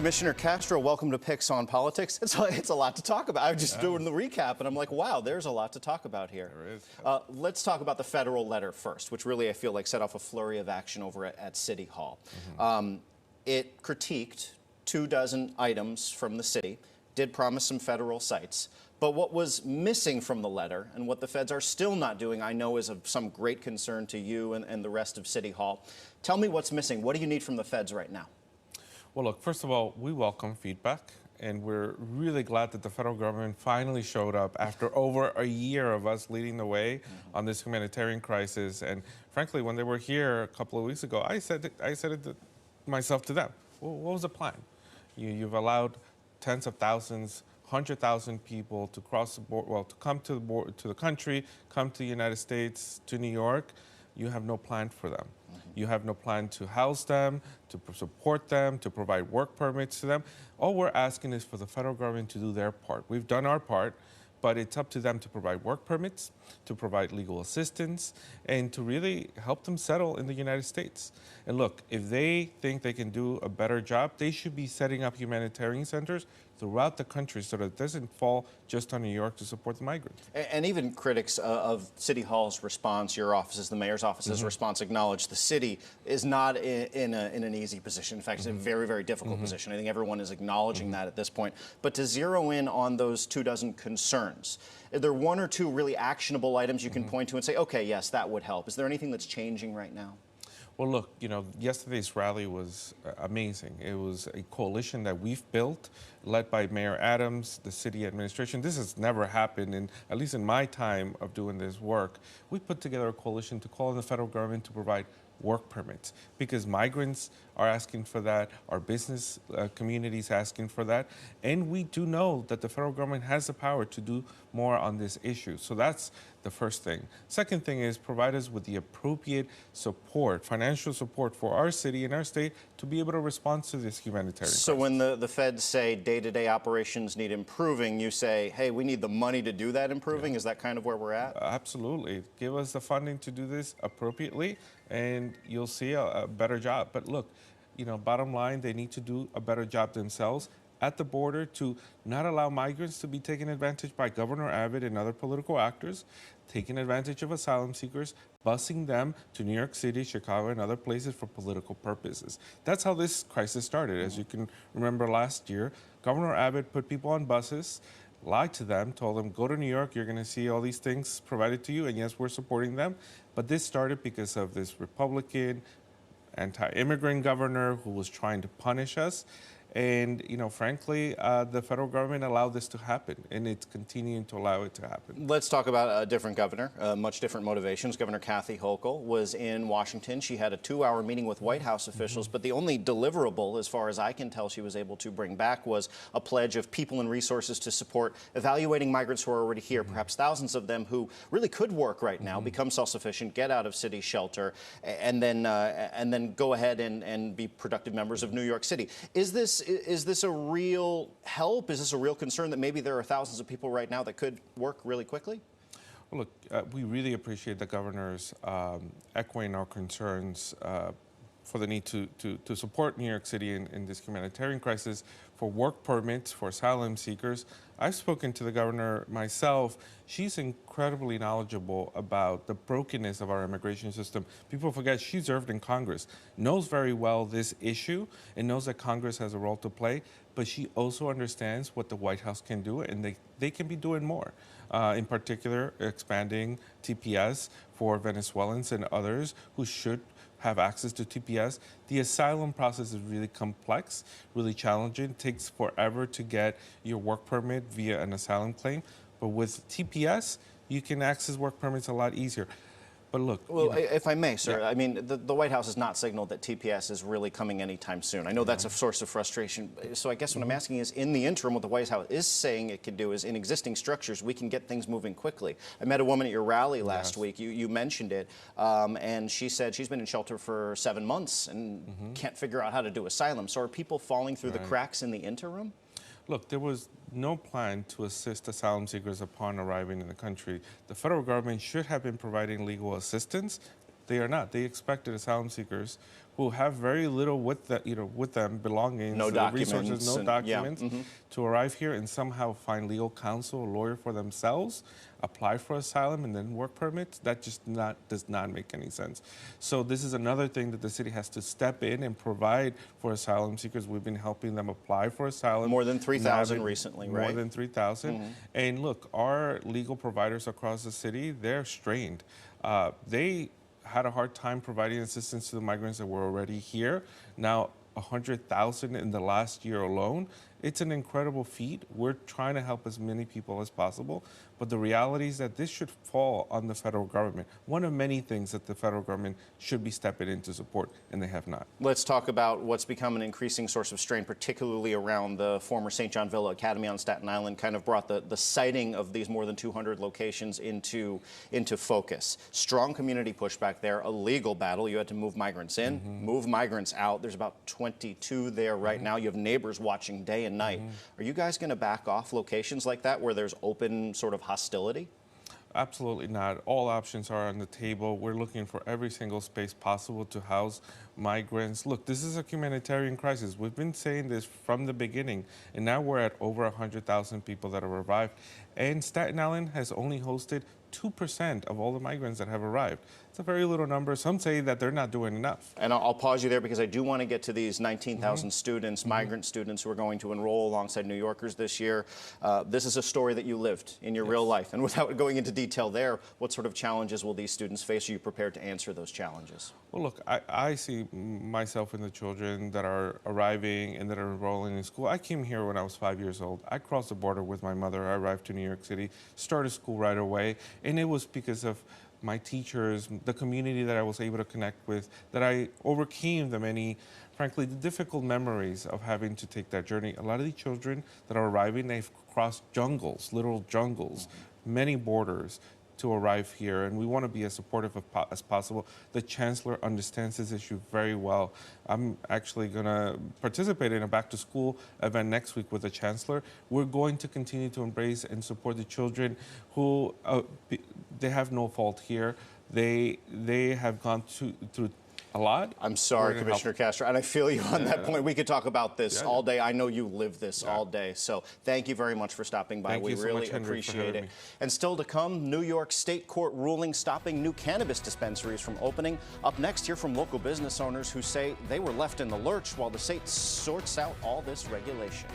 Commissioner Castro, welcome to Picks on Politics. It's a lot to talk about. I'm just doing the recap, and I'm like, wow, there's a lot to talk about here. There is. Let's talk about the federal letter first, which really I feel like set off a flurry of action over at City Hall. It critiqued 24 items from the city, did promise some federal sites, but what was missing from the letter and what the feds are still not doing, I know is of some great concern to you and the rest of City Hall. Tell me what's missing. What do you need from the feds right now? Well, look, first of all, we welcome feedback, and we're really glad that the federal government finally showed up after over a year of us leading the way on this humanitarian crisis. And frankly, when they were here a couple of weeks ago, I said it myself to them. Well, what was the plan? You've allowed tens of thousands, 100,000 people to cross the border, well, to come to the country, come to the United States, to New York. You have no plan for them. You have no plan to house them, to support them, to provide work permits to them. All we're asking is for the federal government to do their part. We've done our part, but it's up to them to provide work permits, to provide legal assistance, and to really help them settle in the United States. And look, if they think they can do a better job, they should be setting up humanitarian centers throughout the country so that it doesn't fall just on New York to support the migrants. And even critics of City Hall's response, your office's, the mayor's office's response, acknowledge the city is not in an easy position. In fact, it's a very, very difficult position. I think everyone is acknowledging that at this point. But to zero in on those 24 concerns, are there one or two really actionable items you can point to and say, okay, yes, that would help? Is there anything that's changing right now? Well, look, yesterday's rally was amazing. It was a coalition that we've built, led by Mayor Adams, the city administration. This has never happened, at least in my time of doing this work. We put together a coalition to call on the federal government to provide work permits because migrants are asking for that, our business communities asking for that, and we do know that the federal government has the power to do more on this issue. So that's the first thing. Second thing is provide us with the appropriate support, financial support for our city and our state to be able to respond to this humanitarian crisis. So when the feds say day-to-day operations need improving, you say, hey, we need the money to do that improving? Is that kind of where we're at? Absolutely. Give us the funding to do this appropriately, and you'll see a better job. But look, bottom line, they need to do a better job themselves at the border to not allow migrants to be taken advantage by Governor Abbott and other political actors, taking advantage of asylum seekers, busing them to New York City, Chicago, and other places for political purposes. That's how this crisis started. As you can remember last year, Governor Abbott put people on buses, lied to them, told them, go to New York, you're going to see all these things provided to you, and yes, we're supporting them. But this started because of this Republican, anti-immigrant governor who was trying to punish us. And, frankly, the federal government allowed this to happen, and it's continuing to allow it to happen. Let's talk about a different governor, much different motivations. Governor Kathy Hochul was in Washington. She had a 2-hour meeting with White House officials, but the only deliverable, as far as I can tell, she was able to bring back was a pledge of people and resources to support evaluating migrants who are already here, perhaps thousands of them who really could work right now, become self-sufficient, get out of city shelter, and then go ahead and be productive members of New York City. Is this a real help? Is this a real concern that maybe there are thousands of people right now that could work really quickly? Well, look, we really appreciate the governor's echoing our concerns for the need to support New York City in this humanitarian crisis, for work permits for asylum seekers. I've spoken to the governor myself. She's incredibly knowledgeable about the brokenness of our immigration system. People forget she served in Congress, knows very well this issue, and knows that Congress has a role to play, but she also understands what the White House can do, and they can be doing more. In particular, expanding TPS for Venezuelans and others who should have access to TPS. The asylum process is really complex, really challenging. It takes forever to get your work permit via an asylum claim. But with TPS, you can access work permits a lot easier. But look, well, if I may, sir, I mean, the White House has not signaled that TPS is really coming anytime soon. I know that's a source of frustration. So I guess what I'm asking is, in the interim, what the White House is saying it can do is, in existing structures, we can get things moving quickly. I met a woman at your rally last week. You mentioned it, and she said she's been in shelter for 7 months and can't figure out how to do asylum. So are people falling through the cracks in the interim? Look, there was no plan to assist asylum seekers upon arriving in the country. The federal government should have been providing legal assistance They are not. They expected asylum seekers who have very little with with them, belongings, no documents, resources, no documents, yeah. to arrive here and somehow find legal counsel, a lawyer for themselves, apply for asylum, and then work permits. That just does not make any sense. So this is another thing that the city has to step in and provide for asylum seekers. We've been helping them apply for asylum. More than 3,000 recently, right? More than 3,000. And look, our legal providers across the city, they're strained. They had a hard time providing assistance to the migrants that were already here. Now, 100,000 in the last year alone. It's an incredible feat. We're trying to help as many people as possible, but the reality is that this should fall on the federal government. One of many things that the federal government should be stepping in to support, and they have not. Let's talk about what's become an increasing source of strain, particularly around the former St. John Villa Academy on Staten Island, kind of brought the siting of these more than 200 locations into focus. Strong community pushback there, a legal battle. You had to move migrants in, move migrants out. There's about 22 there right now. You have neighbors watching day and night. Are you guys going to back off locations like that where there's open sort of hostility? Absolutely not. All options are on the table. We're looking for every single space possible to house migrants. Look, this is a humanitarian crisis. We've been saying this from the beginning, and now we're at over 100,000 people that have arrived. And Staten Island has only hosted 2% of all the migrants that have arrived. It's a very little number. Some say that they're not doing enough. And I'll pause you there because I do want to get to these 19,000 students, migrant students who are going to enroll alongside New Yorkers this year. This is a story that you lived in your real life. And without going into detail there, what sort of challenges will these students face? Are you prepared to answer those challenges? Well, look, I see myself and the children that are arriving and that are enrolling in school. I came here when I was 5 years old. I crossed the border with my mother. I arrived to New York City, started school right away, and it was because of my teachers, the community that I was able to connect with, that I overcame the many, frankly, the difficult memories of having to take that journey. A lot of the children that are arriving, they've crossed jungles, literal jungles, many borders to arrive here, and we want to be as supportive as possible. The Chancellor understands this issue very well. I'm actually going to participate in a back-to-school event next week with the Chancellor. We're going to continue to embrace and support the children who, they have no fault here. They have gone through a lot. I'm sorry, Commissioner Castro, and I feel you on that point. We could talk about this all day. I know you live this all day. So thank you very much for stopping by. Thank we you so really much, Henry, appreciate it. And still to come, New York State Court ruling stopping new cannabis dispensaries from opening. Up next, hear from local business owners who say they were left in the lurch while the state sorts out all this regulation.